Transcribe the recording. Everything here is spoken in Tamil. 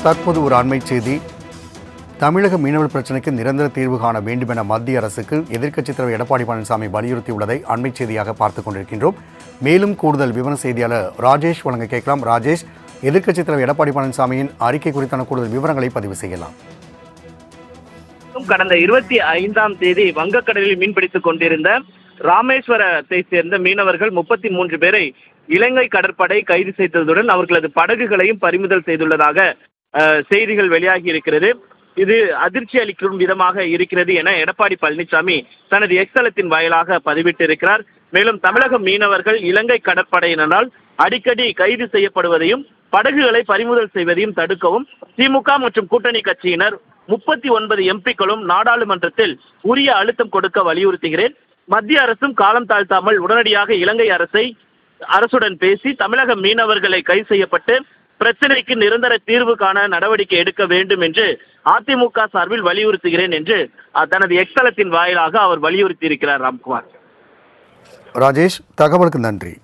தற்போது ஒரு அண்மை செய்தி. தமிழக மீனவர் பிரச்சினைக்கு நிரந்தர தீர்வு காண வேண்டும் என மத்திய அரசுக்கு எதிர்க்கட்சித் தலைவர் எடப்பாடி பழனிசாமி வலியுறுத்தியுள்ளதை அண்மை செய்தியாக பார்த்துக் கொண்டிருக்கின்றோம். மேலும் கூடுதல் விவர செய்தியாளர் ராஜேஷ் வழங்க கேட்கலாம். ராஜேஷ், எதிர்க்கட்சித் தலைவர் எடப்பாடி பழனிசாமியின் அறிக்கை குறித்தான கூடுதல் விவரங்களை பதிவு செய்யலாம். கடந்த 25ஆம் தேதி வங்கக்கடலில் மீன்பிடித்துக் கொண்டிருந்த ராமேஸ்வரத்தை சேர்ந்த மீனவர்கள் 33 பேரை இலங்கை கடற்படை கைது செய்ததுடன் அவர்களது படகுகளையும் பறிமுதல் செய்துள்ளதாக செய்திகள் வெளியாகி இருக்கிறது. இது அதிர்ச்சி அளிக்கும் விதமாக இருக்கிறது என எடப்பாடி பழனிசாமி தனது எக்ஸலத்தின் வாயிலாக பதிவிட்டிருக்கிறார். மேலும் தமிழக மீனவர்கள் இலங்கை கடற்படையினரால் அடிக்கடி கைது செய்யப்படுவதையும் படகுகளை பறிமுதல் செய்வதையும் தடுக்கவும் திமுக மற்றும் கூட்டணி கட்சியினர் 39 எம்பிக்களும் நாடாளுமன்றத்தில் உரிய அழுத்தம் கொடுக்க வலியுறுத்துகிறேன். மத்திய அரசும் காலம் தாழ்த்தாமல் உடனடியாக இலங்கை அரசுடன் பேசி தமிழக மீனவர்களை கைது செய்யப்பட்டு பிரச்சனைக்கு நிரந்தர தீர்வு காண நடவடிக்கை எடுக்க வேண்டும் என்று அதிமுக சார்பில் வலியுறுத்துகிறேன் என்று தனது எக்ஸலத்தின் வாயிலாக அவர் வலியுறுத்தி இருக்கிறார். ராம்குமார். ராஜேஷ், தகவலுக்கு நன்றி.